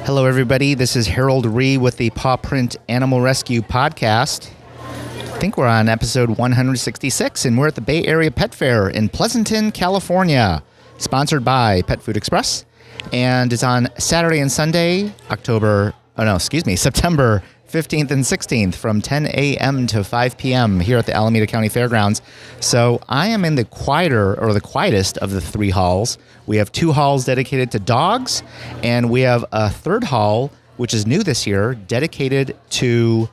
Hello, everybody. This is Harold Rhee with the Pawprint Animal Rescue Podcast. I think we're on episode 166, and we're at the Bay Area Pet Fair in Pleasanton, California, sponsored by Pet Food Express. And it's on Saturday and Sunday, September 15th and 16th from 10 a.m. to 5 p.m. here at the Alameda County Fairgrounds. So I am in the quietest of the three halls. We have two halls dedicated to dogs, and we have a third hall, which is new this year, dedicated to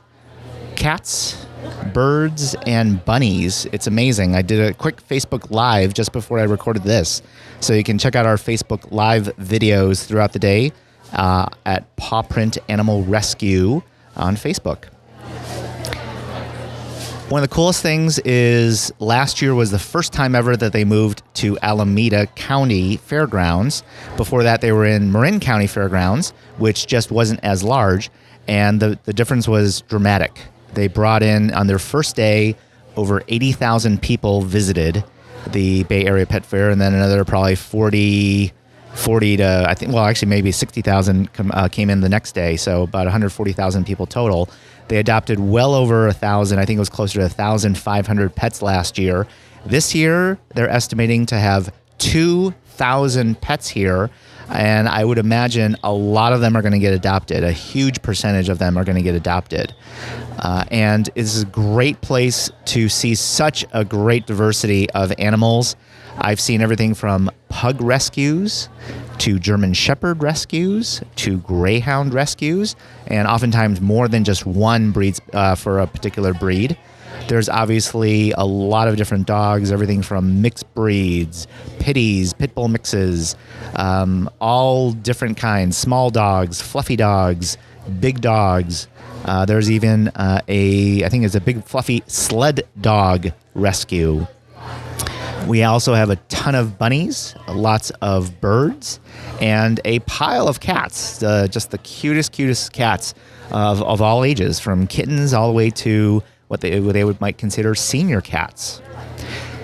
cats, birds, and bunnies. It's amazing. I did a quick Facebook Live just before I recorded this. So you can check out our Facebook Live videos throughout the day at Pawprint Animal Rescue on Facebook. One of the coolest things is last year was the first time ever that they moved to Alameda County Fairgrounds. Before that, they were in Marin County Fairgrounds, which just wasn't as large, and the difference was dramatic. They brought in, on their first day, over 80,000 people visited the Bay Area Pet Fair, and then another probably 40 to, I think, well, actually maybe 60,000 came in the next day, so about 140,000 people total. They adopted well over 1,000. I think it was closer to 1,500 pets last year. This year, they're estimating to have 2,000 pets here, and I would imagine a lot of them are going to get adopted. A huge percentage of them are going to get adopted. And it's a great place to see such a great diversity of animals. I've seen everything from pug rescues to German Shepherd rescues to Greyhound rescues, and oftentimes more than just one breed for a particular breed. There's obviously a lot of different dogs, everything from mixed breeds, pitties, pit bull mixes, all different kinds, small dogs, fluffy dogs, big dogs. There's even I think it's a big fluffy sled dog rescue. We also have a ton of bunnies, lots of birds, and a pile of cats, just the cutest cats of all ages, from kittens all the way to what they might consider senior cats.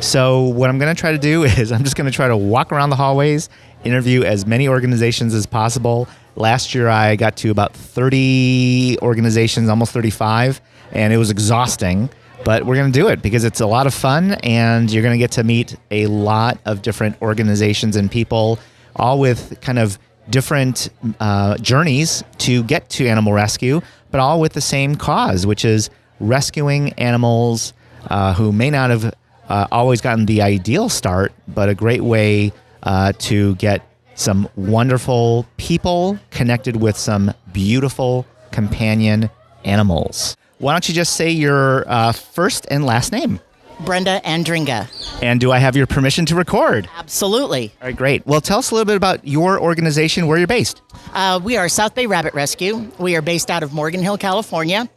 So what I'm going to try to do is I'm just going to try to walk around the hallways, interview as many organizations as possible. Last year I got to about 30 organizations, almost 35, and it was exhausting. But we're going to do it because it's a lot of fun, and you're going to get to meet a lot of different organizations and people, all with kind of different journeys to get to animal rescue, but all with the same cause, which is rescuing animals who may not have always gotten the ideal start, but a great way to get some wonderful people connected with some beautiful companion animals. Why don't you just say your first and last name? Brenda Andringa. And do I have your permission to record? Absolutely. All right, great. Well, tell us a little bit about your organization, where you're based. We are South Bay Rabbit Rescue. We are based out of Morgan Hill, California.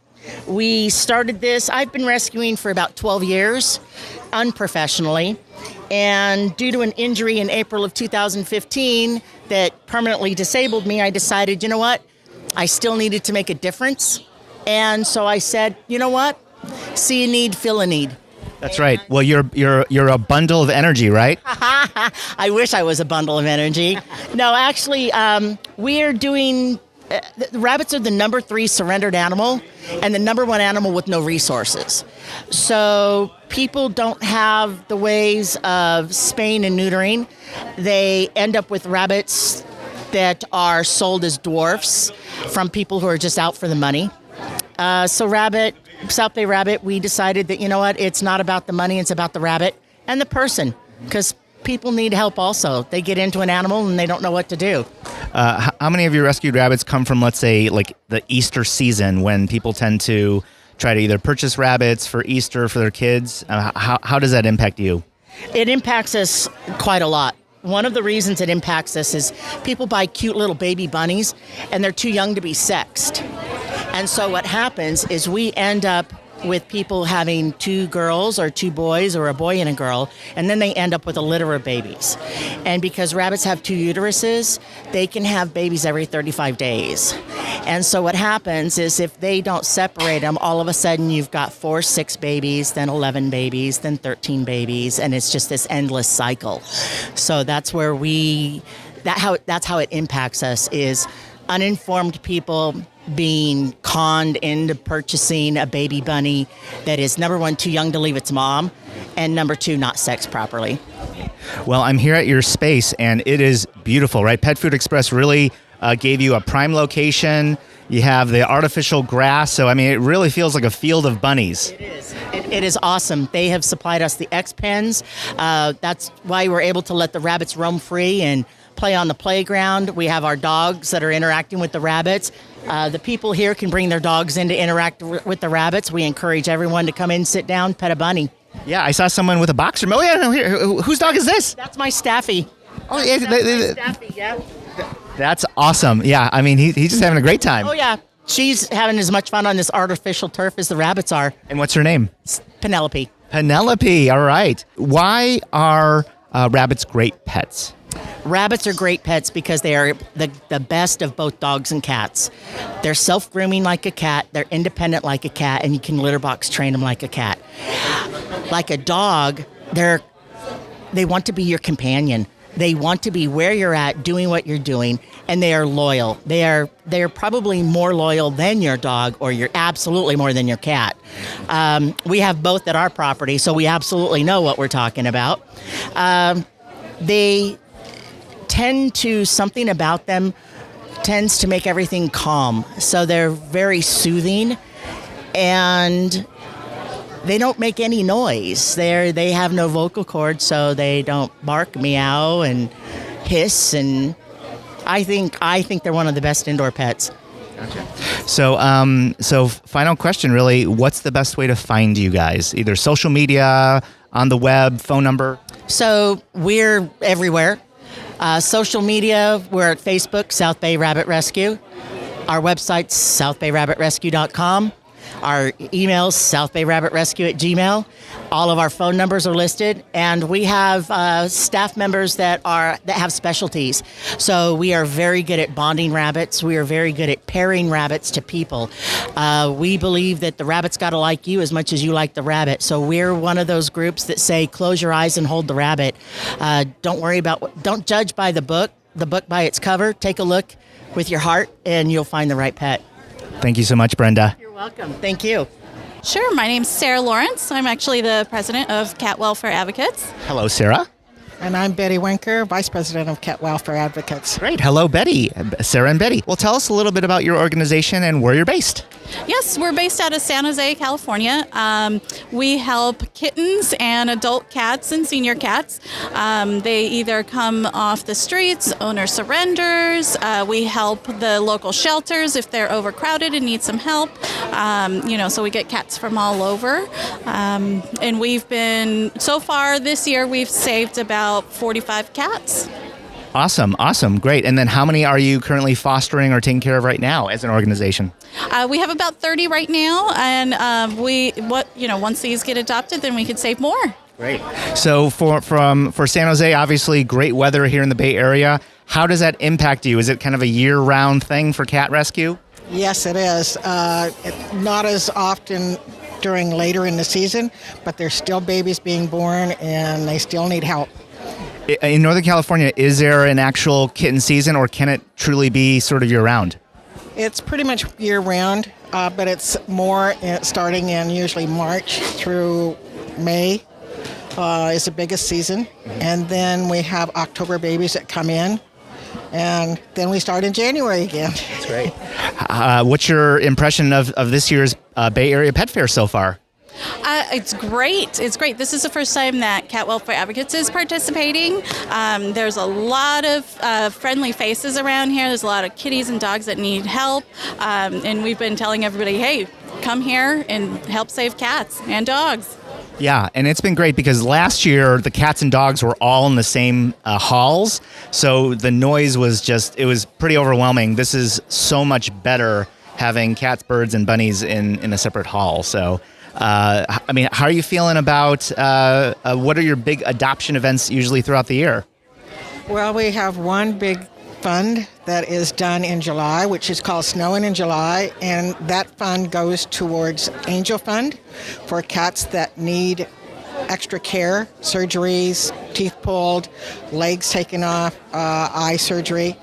We started this, I've been rescuing for about 12 years, unprofessionally. And due to an injury in April of 2015 that permanently disabled me, I decided, you know what? I still needed to make a difference. And so I said, you know what? See a need, fill a need. That's right. Well, you're a bundle of energy, right? I wish I was a bundle of energy. No, actually, we are doing. The rabbits are the number 3 surrendered animal and the number 1 animal with no resources. So people don't have the ways of spaying and neutering. They end up with rabbits that are sold as dwarfs from people who are just out for the money. South Bay Rabbit, we decided that, you know what, it's not about the money, it's about the rabbit and the person, because people need help also. They get into an animal and they don't know what to do. How many of your rescued rabbits come from, let's say, like the Easter season, when people tend to try to either purchase rabbits for Easter for their kids? How does that impact you? It impacts us quite a lot. One of the reasons it impacts us is people buy cute little baby bunnies and they're too young to be sexed. And so what happens is we end up with people having 2 girls or 2 boys or a boy and a girl, and then they end up with a litter of babies. And because rabbits have 2 uteruses, they can have babies every 35 days. And so what happens is if they don't separate them, all of a sudden you've got 4, 6 babies, then 11 babies, then 13 babies, and it's just this endless cycle. So that's where that's how it impacts us is uninformed people being conned into purchasing a baby bunny that is, number one, too young to leave its mom, and number two, not sexed properly. Well, I'm here at your space, and it is beautiful, right? Pet Food Express really gave you a prime location. You have the artificial grass, so I mean, it really feels like a field of bunnies. It is. It is awesome. They have supplied us the X pens. That's why we're able to let the rabbits roam free and play on the playground. We have our dogs that are interacting with the rabbits. The people here can bring their dogs in to interact with the rabbits. We encourage everyone to come in, sit down, pet a bunny. Yeah, I saw someone with a boxer. Oh, yeah, no, here. Whose dog is this? That's my Staffy. Oh, yeah, That's my Staffy, yeah. That's awesome. Yeah, I mean, he's just having a great time. Oh, yeah. She's having as much fun on this artificial turf as the rabbits are. And what's her name? Penelope. Penelope, all right. Why are rabbits great pets? Rabbits are great pets because they are the best of both dogs and cats. They're self-grooming like a cat, they're independent like a cat, and you can litter box train them like a cat. Like a dog, they want to be your companion. They want to be where you're at, doing what you're doing, and they are loyal. They are probably more loyal than your dog, or you're absolutely more than your cat. We have both at our property, so we absolutely know what we're talking about. They tend to, something about them tends to make everything calm. So they're very soothing, and they don't make any noise. They have no vocal cords, so they don't bark, meow, and hiss. And I think they're one of the best indoor pets. Gotcha. So final question, really, what's the best way to find you guys? Either social media, on the web, phone number? So we're everywhere. Social media, we're at Facebook, South Bay Rabbit Rescue. Our website's southbayrabbitrescue.com. Our email's southbayrabbitrescue@gmail.com. All of our phone numbers are listed, and we have staff members that have specialties. So we are very good at bonding rabbits. We are very good at pairing rabbits to people. We believe that the rabbit's got to like you as much as you like the rabbit. So we're one of those groups that say, close your eyes and hold the rabbit. Don't judge by the book by its cover. Take a look with your heart, and you'll find the right pet. Thank you so much, Brenda. You're welcome. Thank you. Sure. My name's Sarah Lorincz. I'm actually the president of Cat Welfare Advocates. Hello, Sarah. And I'm Betty Wenker, Vice President of Cat Welfare Advocates. Great. Hello, Betty. Sarah and Betty. Well, tell us a little bit about your organization and where you're based. Yes, we're based out of San Jose, California. We help kittens and adult cats and senior cats. They either come off the streets, owner surrenders. We help the local shelters if they're overcrowded and need some help. So we get cats from all over. And we've been, so far this year, we've saved about 45 cats. Awesome. Great. And then how many are you currently fostering or taking care of right now as an organization? We have about 30 right now, and once these get adopted, then we could save more. Great. So for San Jose, obviously great weather here in the Bay Area. How does that impact you? Is it kind of a year-round thing for cat rescue? Yes, it is. Not as often later in the season, but there's still babies being born, and they still need help. In Northern California, is there an actual kitten season, or can it truly be sort of year-round? It's pretty much year-round, but it's more starting in usually March through May is the biggest season. And then we have October babies that come in, and then we start in January again. That's great. What's your impression of this year's Bay Area Pet Fair so far? It's great. This is the first time that Cat Welfare Advocates is participating. There's a lot of friendly faces around here. There's a lot of kitties and dogs that need help. And we've been telling everybody, hey, come here and help save cats and dogs. Yeah, and it's been great because last year the cats and dogs were all in the same halls. So the noise was it was pretty overwhelming. This is so much better having cats, birds, and bunnies in a separate hall. So how are you feeling about what are your big adoption events usually throughout the year? Well, we have one big fund that is done in July, which is called Snowing in July, and that fund goes towards Angel Fund for cats that need extra care, surgeries, teeth pulled, legs taken off, eye surgery.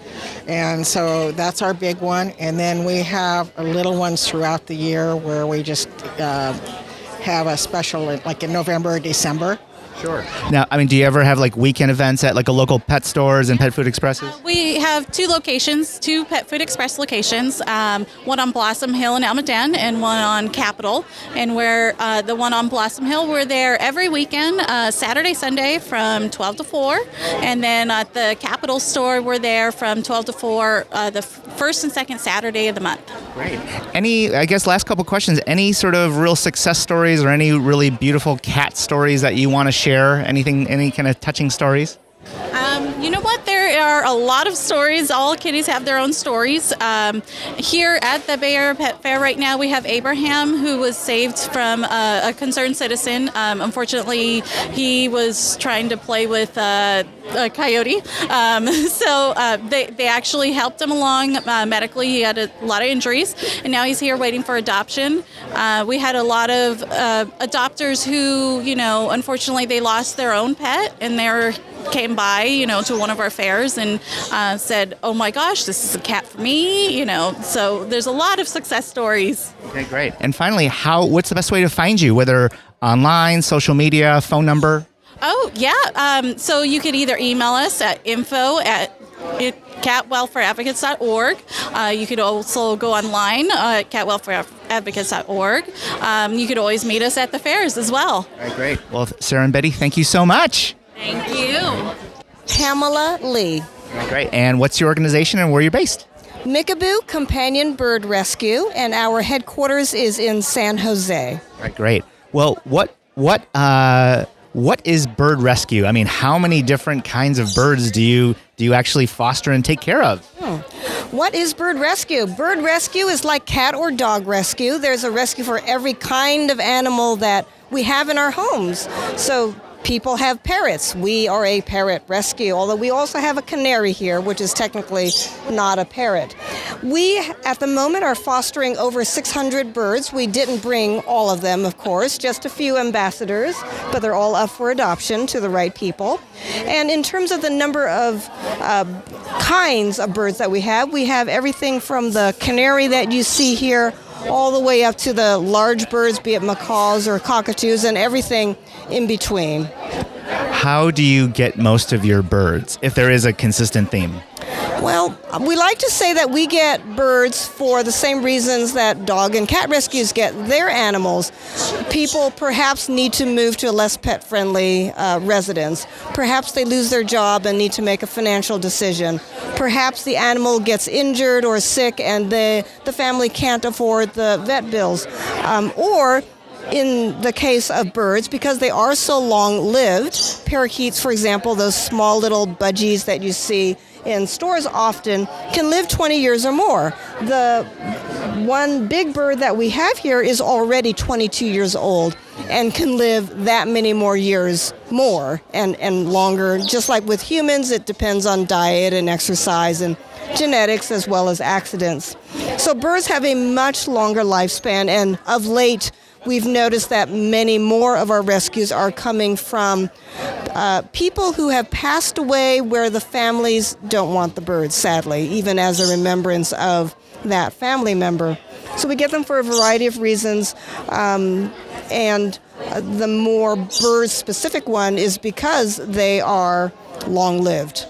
And so that's our big one. And then we have little ones throughout the year where we just have a special, like in November or December. Sure. Now, I mean, do you ever have like weekend events at like a local pet stores and pet food expresses? We have two locations, two Pet Food Express locations, one on Blossom Hill in Almaden and one on Capitol. And we're the one on Blossom Hill, we're there every weekend, Saturday, Sunday from 12 to 4. And then at the Capitol store, we're there from 12 to 4 the first and second Saturday of the month. Great. Any, I guess, last couple questions, any sort of real success stories or any really beautiful cat stories that you want to share? Anything, any kind of touching stories? You know what? There are a lot of stories. All kitties have their own stories. Here at the Bay Area Pet Fair right now, we have Abraham, who was saved from a concerned citizen. Unfortunately, he was trying to play with a coyote. So they actually helped him along medically. He had a lot of injuries, and now he's here waiting for adoption. We had a lot of adopters who, you know, unfortunately they lost their own pet, and they came by, you know, to one of our fairs and said, "Oh my gosh, this is a cat for me," you know. So there's a lot of success stories. Okay, great. And finally, what's the best way to find you, whether online, social media, phone number? Yeah. So you could either email us at info@catwelfareadvocates.org. You could also go online at catwelfareadvocates.org. You could always meet us at the fairs as well. All right, great. Well, Sarah and Betty, thank you so much. Thank you. Pamela Lee. Great. And what's your organization and where you're based? Mickaboo Companion Bird Rescue, and our headquarters is in San Jose. All right, great. Well, what is bird rescue? I mean, how many different kinds of birds do you actually foster and take care of? What is bird rescue? Bird rescue is like cat or dog rescue. There's a rescue for every kind of animal that we have in our homes. So people have parrots. We are a parrot rescue, although we also have a canary here, which is technically not a parrot. We, at the moment, are fostering over 600 birds. We didn't bring all of them, of course, just a few ambassadors, but they're all up for adoption to the right people. And in terms of the number of kinds of birds that we have everything from the canary that you see here all the way up to the large birds, be it macaws or cockatoos, and everything in between. How do you get most of your birds, if there is a consistent theme? Well, we like to say that we get birds for the same reasons that dog and cat rescues get their animals. People perhaps need to move to a less pet-friendly residence. Perhaps they lose their job and need to make a financial decision. Perhaps the animal gets injured or sick and the family can't afford the vet bills. Or in the case of birds, because they are so long-lived, parakeets, for example, those small little budgies that you see in stores often, can live 20 years or more. The one big bird that we have here is already 22 years old and can live that many more years more and longer. Just like with humans, it depends on diet and exercise and genetics as well as accidents. So birds have a much longer lifespan, and of late, we've noticed that many more of our rescues are coming from people who have passed away where the families don't want the birds, sadly, even as a remembrance of that family member. So we get them for a variety of reasons, and the more bird-specific one is because they are long-lived.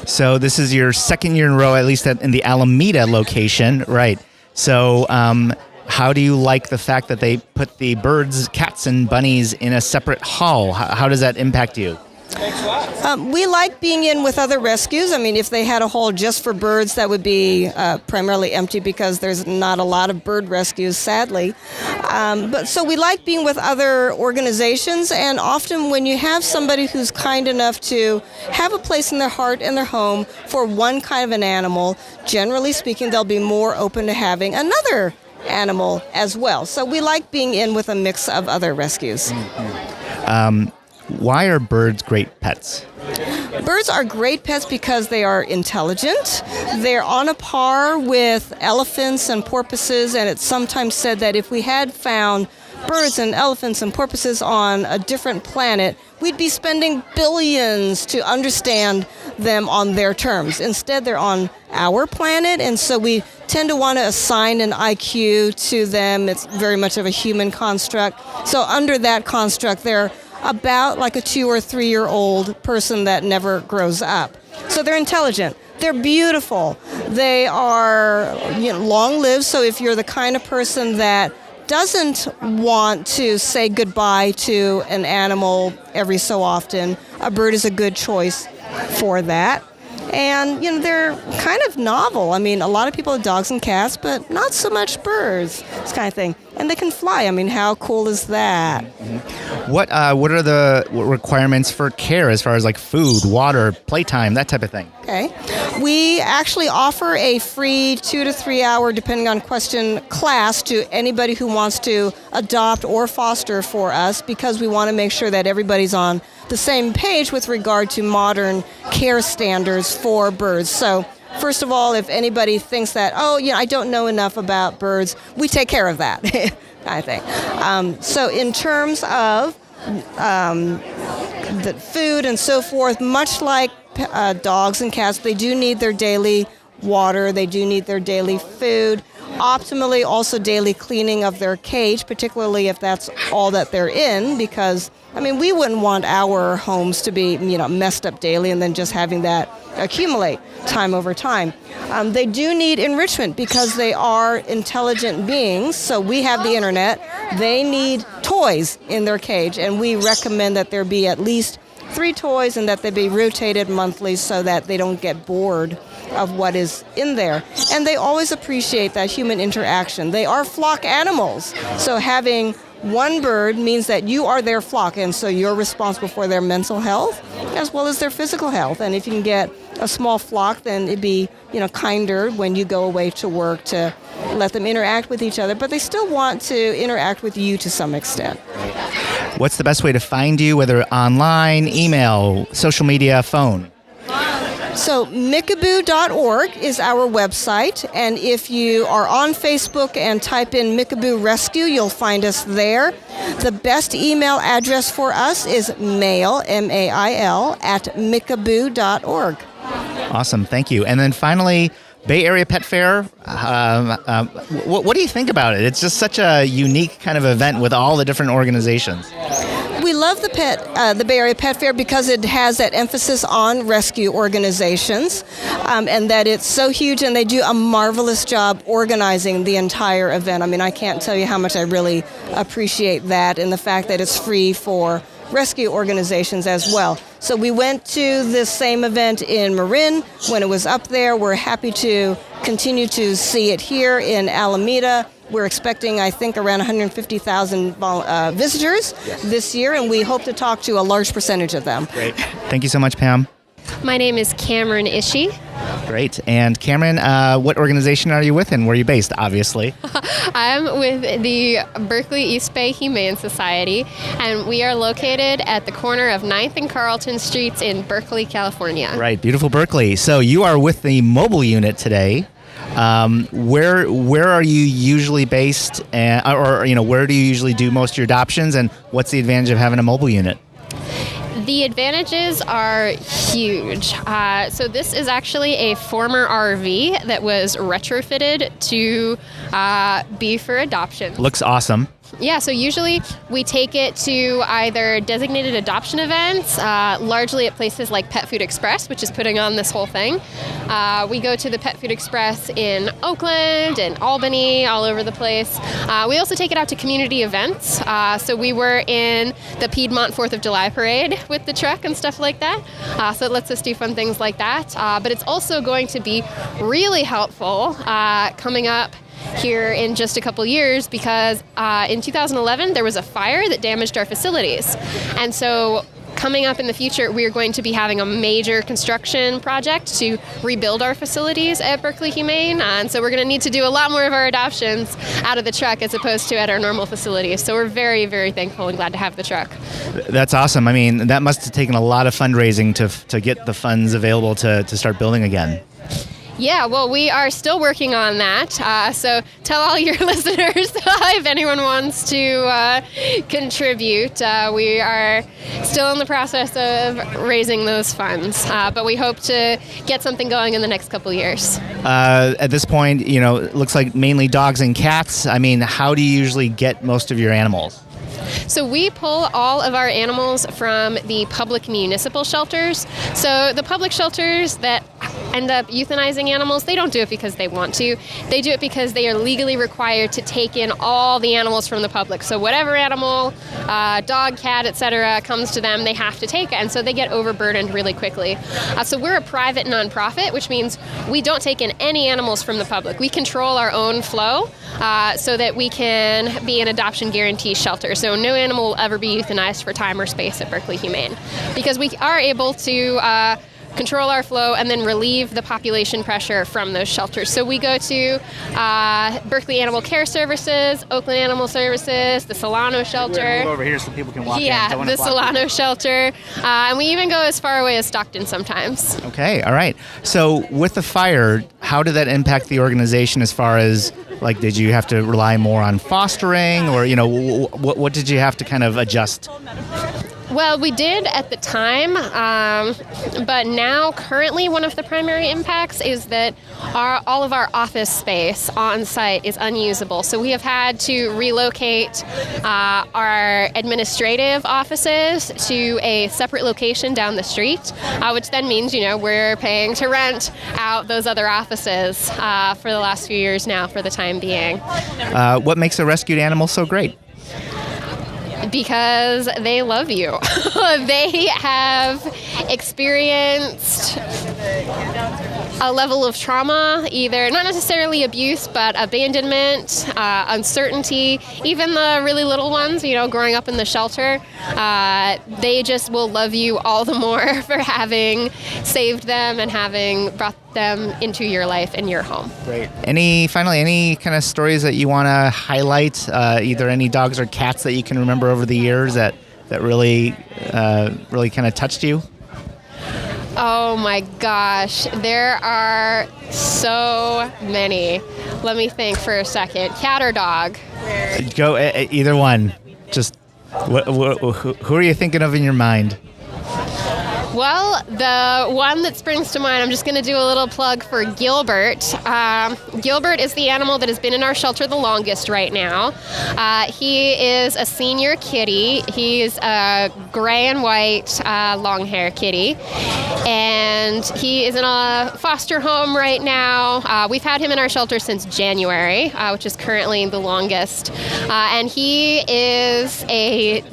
So this is your second year in a row, at least in the Alameda location, right? So how do you like the fact that they put the birds, cats, and bunnies in a separate hall? How does that impact you? We like being in with other rescues. I mean, if they had a hall just for birds, that would be primarily empty because there's not a lot of bird rescues, sadly. But so we like being with other organizations, and often when you have somebody who's kind enough to have a place in their heart and their home for one kind of an animal, generally speaking, they'll be more open to having another animal as well. So we like being in with a mix of other rescues. Why are birds great pets? Birds are great pets because they are intelligent. They're on a par with elephants and porpoises, and it's sometimes said that if we had found birds and elephants and porpoises on a different planet, we'd be spending billions to understand them on their terms. Instead, they're on our planet, and so we tend to want to assign an IQ to them. It's very much of a human construct. So under that construct, they're about like a 2 or 3 year old person that never grows up. So they're intelligent. They're beautiful. They are long-lived. So if you're the kind of person that doesn't want to say goodbye to an animal every so often, a bird is a good choice for that. And, they're kind of novel. I mean, a lot of people have dogs and cats, but not so much birds, this kind of thing. And they can fly. I mean, how cool is that? What are the requirements for care as far as like food, water, playtime, that type of thing? Okay. We actually offer a free 2 to 3 hour, depending on question, class to anybody who wants to adopt or foster for us, because we want to make sure that everybody's on the same page with regard to modern care standards for birds. So first of all, if anybody thinks that, I don't know enough about birds, we take care of that, I think. So in terms of the food and so forth, much like dogs and cats, they do need their daily water, they do need their daily food. Optimally, also daily cleaning of their cage, particularly if that's all that they're in, because, we wouldn't want our homes to be, messed up daily and then just having that accumulate time over time. They do need enrichment because they are intelligent beings, so we have the internet. They need toys in their cage, and we recommend that there be at least 3 toys and that they be rotated monthly so that they don't get bored of what is in there. And they always appreciate that human interaction. They are flock animals, so having one bird means that you are their flock, and so you're responsible for their mental health as well as their physical health. And if you can get a small flock, then it'd be, kinder when you go away to work to let them interact with each other, but they still want to interact with you to some extent. What's the best way to find you, whether online, email, social media, phone? So Mickaboo.org is our website, and if you are on Facebook and type in Mickaboo Rescue, you'll find us there. The best email address for us is mail, M-A-I-L, at mickaboo.org. Awesome, thank you. And then finally, Bay Area Pet Fair, what do you think about it? It's just such a unique kind of event with all the different organizations. We love the Bay Area Pet Fair because it has that emphasis on rescue organizations, and that it's so huge, and they do a marvelous job organizing the entire event. I can't tell you how much I really appreciate that, and the fact that it's free for rescue organizations as well. So we went to this same event in Marin when it was up there. We're happy to continue to see it here in Alameda. We're expecting, I think, around 150,000 visitors this year, and we hope to talk to a large percentage of them. Great. Thank you so much, Pam. My name is Cameron Ishee. Great. And Cameron, what organization are you with, and where are you based, obviously? I'm with the Berkeley East Bay Humane Society, and we are located at the corner of 9th and Carlton Streets in Berkeley, California. Right. Beautiful Berkeley. So you are with the mobile unit today. Where are you usually based, or where do you usually do most of your adoptions, and what's the advantage of having a mobile unit? The advantages are huge. So this is actually a former RV that was retrofitted to be for adoption. Looks awesome. Yeah, so usually we take it to either designated adoption events, largely at places like Pet Food Express, which is putting on this whole thing. We go to the Pet Food Express in Oakland and Albany, all over the place. We also take it out to community events. So we were in the Piedmont 4th of July parade with the truck and stuff like that. So it lets us do fun things like that. But it's also going to be really helpful coming up here in just a couple years, because in 2011 there was a fire that damaged our facilities, and so coming up in the future we are going to be having a major construction project to rebuild our facilities at Berkeley Humane, and so we're going to need to do a lot more of our adoptions out of the truck as opposed to at our normal facilities. So we're very, very thankful and glad to have the truck. That's awesome. That must have taken a lot of fundraising to get the funds available to start building again. Yeah, well, we are still working on that. So tell all your listeners if anyone wants to contribute. We are still in the process of raising those funds, but we hope to get something going in the next couple years. At this point, it looks like mainly dogs and cats. I mean, how do you usually get most of your animals? So we pull all of our animals from the public municipal shelters. So the public shelters that end up euthanizing animals, they don't do it because they want to. They do it because they are legally required to take in all the animals from the public. So whatever animal, dog, cat, etc., comes to them, they have to take it. And so they get overburdened really quickly. So we're a private nonprofit, which means we don't take in any animals from the public. We control our own flow so that we can be an adoption guarantee shelter. So no animal will ever be euthanized for time or space at Berkeley Humane, because we are able to control our flow and then relieve the population pressure from those shelters. So we go to Berkeley Animal Care Services, Oakland Animal Services, the Solano Shelter. Move over here so people can walk in. Yeah, the Solano Shelter. And we even go as far away as Stockton sometimes. Okay, all right. So with the fire, how did that impact the organization as far as, like, did you have to rely more on fostering, or, what did you have to kind of adjust? Well, we did at the time, but now currently one of the primary impacts is that all of our office space on site is unusable. So we have had to relocate our administrative offices to a separate location down the street, which then means, we're paying to rent out those other offices for the last few years now for the time being. What makes a rescued animal so great? Because they love you. They have experienced a level of trauma, either not necessarily abuse, but abandonment, uncertainty. Even the really little ones, growing up in the shelter, they just will love you all the more for having saved them and having brought them into your life and your home. Great. Finally, any kind of stories that you want to highlight, either any dogs or cats that you can remember over the years that really kind of touched you? Oh my gosh, there are so many. Let me think for a second. Cat or dog? Go either one. Just who are you thinking of in your mind? Well, the one that springs to mind, I'm just going to do a little plug for Gilbert. Gilbert is the animal that has been in our shelter the longest right now. He is a senior kitty. He's a gray and white long hair kitty. And he is in a foster home right now. We've had him in our shelter since January, which is currently the longest. And he is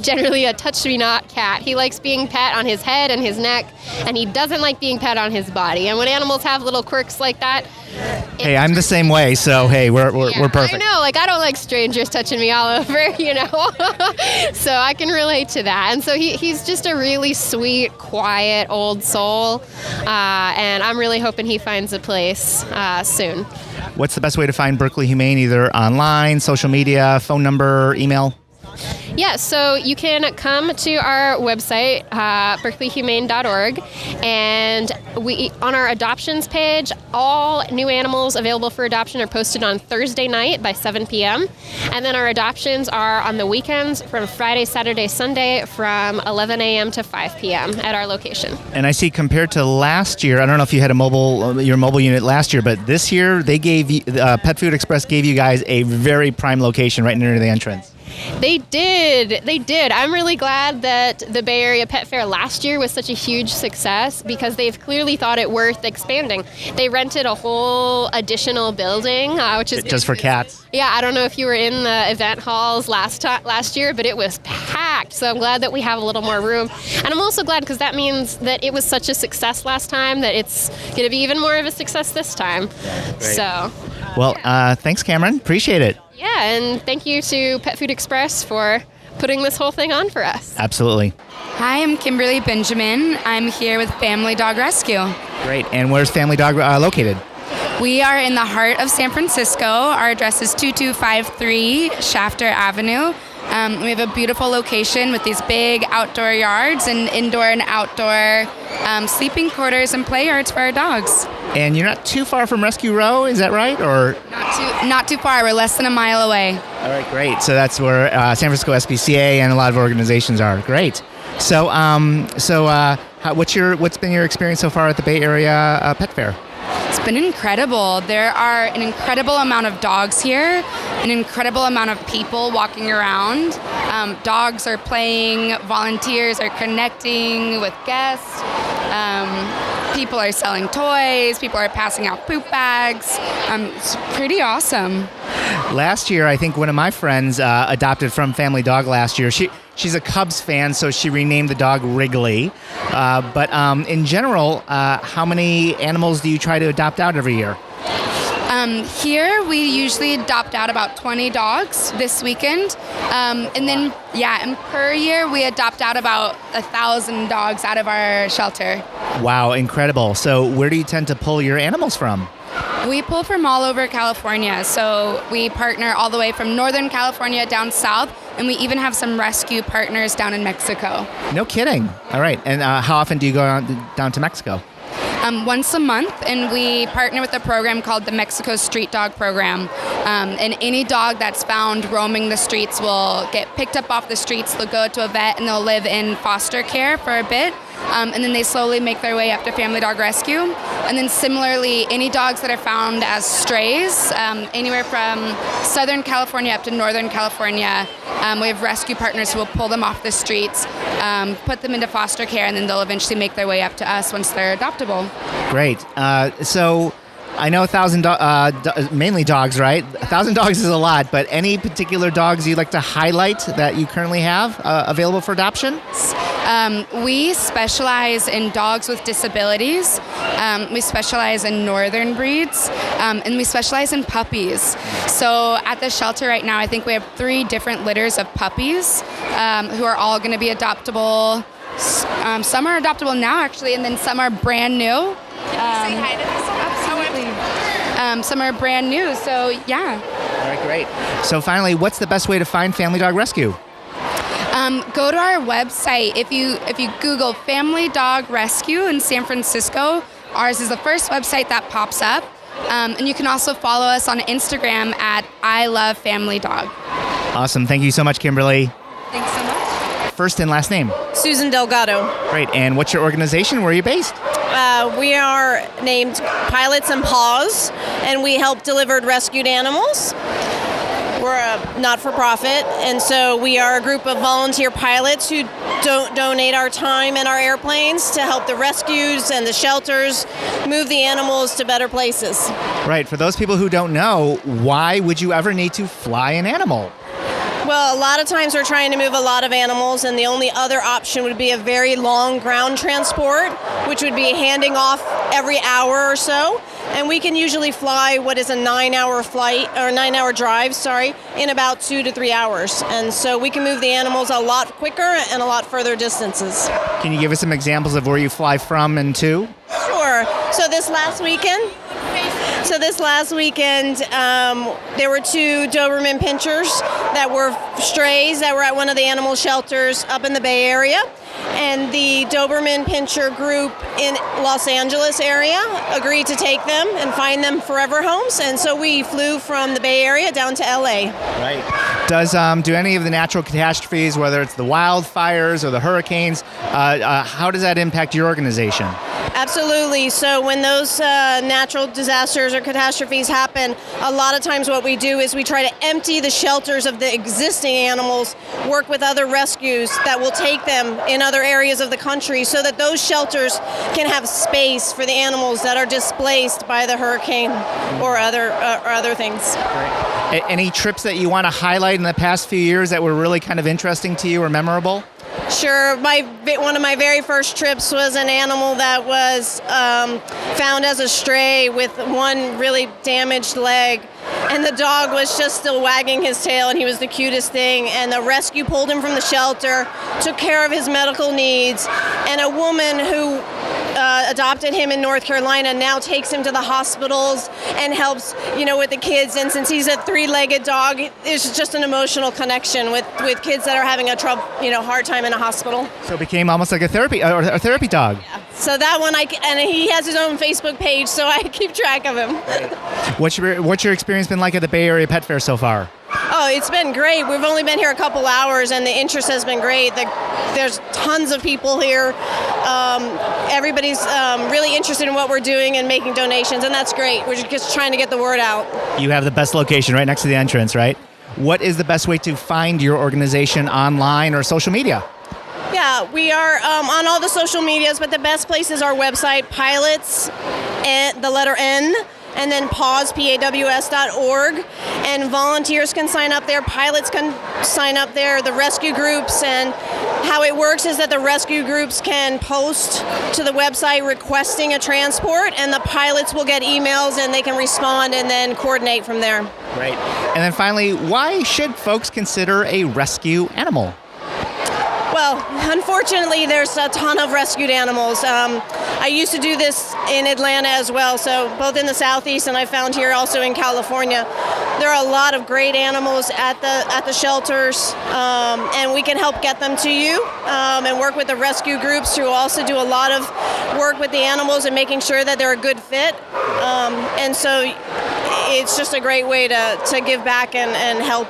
generally a touch-me-not cat. He likes being pet on his head and his neck, and he doesn't like being pet on his body. And when animals have little quirks like that, hey, I'm the same way, so hey, we're perfect. I know, I don't like strangers touching me all over, so I can relate to that. And so he's just a really sweet, quiet old soul, and I'm really hoping he finds a place soon. What's the best way to find Berkeley Humane, either online, social media, phone number, email? Yeah, so you can come to our website, berkeleyhumane.org, and on our adoptions page, all new animals available for adoption are posted on Thursday night by 7 p.m., and then our adoptions are on the weekends from Friday, Saturday, Sunday from 11 a.m. to 5 p.m. at our location. And I see compared to last year, I don't know if you had your mobile unit last year, but this year they gave you, Pet Food Express gave you guys a very prime location right near the entrance. They did. I'm really glad that the Bay Area Pet Fair last year was such a huge success, because they've clearly thought it worth expanding. They rented a whole additional building, which is just for cats. Yeah, I don't know if you were in the event halls last year, but it was packed. So I'm glad that we have a little more room. And I'm also glad because that means that it was such a success last time that it's going to be even more of a success this time. Great. So. Well, thanks, Cameron. Appreciate it. Yeah, and thank you to Pet Food Express for putting this whole thing on for us. Absolutely. Hi, I'm Kimberly Benjamin. I'm here with Family Dog Rescue. Great. And where's Family Dog located? We are in the heart of San Francisco. Our address is 2253 Shafter Avenue. We have a beautiful location with these big outdoor yards and indoor and outdoor sleeping quarters and play yards for our dogs. And you're not too far from Rescue Row, is that right? Or Not too far. We're less than a mile away. all right, great. So that's where San Francisco SPCA and a lot of organizations are. Great. So, what's been your experience so far at the Bay Area Pet Fair? It's been incredible. There are an incredible amount of dogs here, an incredible amount of people walking around. Dogs are playing, volunteers are connecting with guests. People are selling toys, people are passing out poop bags. It's pretty awesome. Last year, I think one of my friends adopted from Family Dog last year. She's a Cubs fan, so she renamed the dog Wrigley. But in general, how many animals do you try to adopt out every year? Here, we usually adopt out about 20 dogs this weekend. And per year, we adopt out about 1,000 dogs out of our shelter. Wow, incredible. So where do you tend to pull your animals from? We pull from all over California. So we partner all the way from Northern California down south, and we even have some rescue partners down in Mexico. No kidding. All right. And how often do you go down to Mexico? Once a month, and we partner with a program called the Mexico Street Dog Program. And any dog that's found roaming the streets will get picked up off the streets, they'll go to a vet, and they'll live in foster care for a bit. And then they slowly make their way up to Family Dog Rescue. And then similarly, any dogs that are found as strays, anywhere from Southern California up to Northern California, we have rescue partners who will pull them off the streets, put them into foster care, and then they'll eventually make their way up to us once they're adoptable. Great. So I know 1,000 mainly dogs, right? 1,000 dogs is a lot, but any particular dogs you'd like to highlight that you currently have available for adoption? We specialize in dogs with disabilities. We specialize in northern breeds, and we specialize in puppies. So at the shelter right now, I think we have 3 different litters of puppies who are all going to be adoptable. Some are adoptable now, actually, and then some are brand new. Can you say hi to this? Absolutely. Some are brand new, so yeah. All right, great. So finally, what's the best way to find Family Dog Rescue? Go to our website. If you Google Family Dog Rescue in San Francisco, ours is the first website that pops up. And you can also follow us on Instagram at I Love Family Dog. Awesome. Thank you so much, Kimberly. Thanks so much. First and last name? Susan Delgado. Great. And what's your organization? Where are you based? We are named Pilots and Paws, and we help delivered rescued animals. We're a not-for-profit, and so we are a group of volunteer pilots who donate our time and our airplanes to help the rescues and the shelters move the animals to better places. Right. For those people who don't know, why would you ever need to fly an animal? Well, a lot of times we're trying to move a lot of animals, and the only other option would be a very long ground transport, which would be handing off every hour or so. And we can usually fly what is a 9-hour flight, or 9-hour drive, in about 2 to 3 hours. And so we can move the animals a lot quicker and a lot further distances. Can you give us some examples of where you fly from and to? Sure. So this last weekend, there were 2 Doberman pinchers that were strays that were at one of the animal shelters up in the Bay Area. And the Doberman Pinscher group in Los Angeles area agreed to take them and find them forever homes. And so we flew from the Bay Area down to LA. Right. Do any of the natural catastrophes, whether it's the wildfires or the hurricanes, how does that impact your organization? Absolutely. So when those natural disasters or catastrophes happen, a lot of times what we do is we try to empty the shelters of the existing animals, work with other rescues that will take them in other areas of the country so that those shelters can have space for the animals that are displaced by the hurricane or other things. Great. Any trips that you want to highlight in the past few years that were really kind of interesting to you or memorable? Sure. One of my very first trips was an animal that was found as a stray with one really damaged leg. And the dog was just still wagging his tail, and he was the cutest thing. And the rescue pulled him from the shelter, took care of his medical needs. And a woman who adopted him in North Carolina now takes him to the hospitals and helps, with the kids. And since he's a 3-legged dog, there's just an emotional connection with kids that are having a hard time in a hospital. So it became almost like a therapy dog. Yes. So that one, and he has his own Facebook page, so I keep track of him. What's your experience been like at the Bay Area Pet Fair so far? Oh, it's been great. We've only been here a couple hours, and the interest has been great. There's tons of people here. Everybody's really interested in what we're doing and making donations, and that's great. We're just trying to get the word out. You have the best location right next to the entrance, right? What is the best way to find your organization online or social media? Yeah, we are on all the social medias, but the best place is our website, pilots, and the letter N, and then Paws, PAWS.org. And volunteers can sign up there, pilots can sign up there, the rescue groups. And how it works is that the rescue groups can post to the website requesting a transport, and the pilots will get emails and they can respond and then coordinate from there. Great. And then finally, why should folks consider a rescue animal? Well, unfortunately, there's a ton of rescued animals. I used to do this in Atlanta as well, so both in the Southeast and I found here also in California. There are a lot of great animals at the shelters, and we can help get them to you and work with the rescue groups who also do a lot of work with the animals and making sure that they're a good fit. And so it's just a great way to give back and help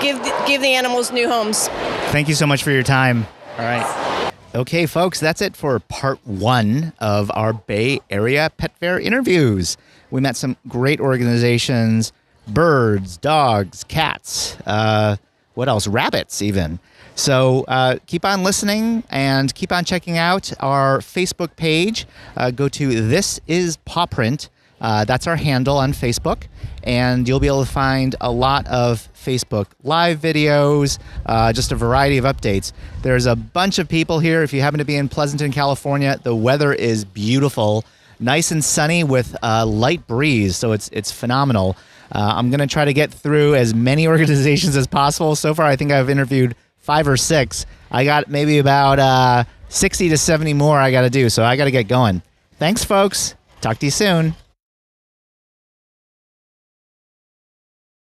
give the animals new homes. Thank you so much for your time. All right. Okay, folks, that's it for part 1 of our Bay Area Pet Fair interviews. We met some great organizations, birds, dogs, cats, what else? Rabbits, even. So keep on listening and keep on checking out our Facebook page. Go to This Is Pawprint. That's our handle on Facebook, and you'll be able to find a lot of Facebook live videos, just a variety of updates. There's a bunch of people here. If you happen to be in Pleasanton, California, the weather is beautiful, nice and sunny with a light breeze, so it's phenomenal. I'm going to try to get through as many organizations as possible. So far, I think I've interviewed 5 or 6. I got maybe about 60 to 70 more I got to do, so I got to get going. Thanks, folks. Talk to you soon.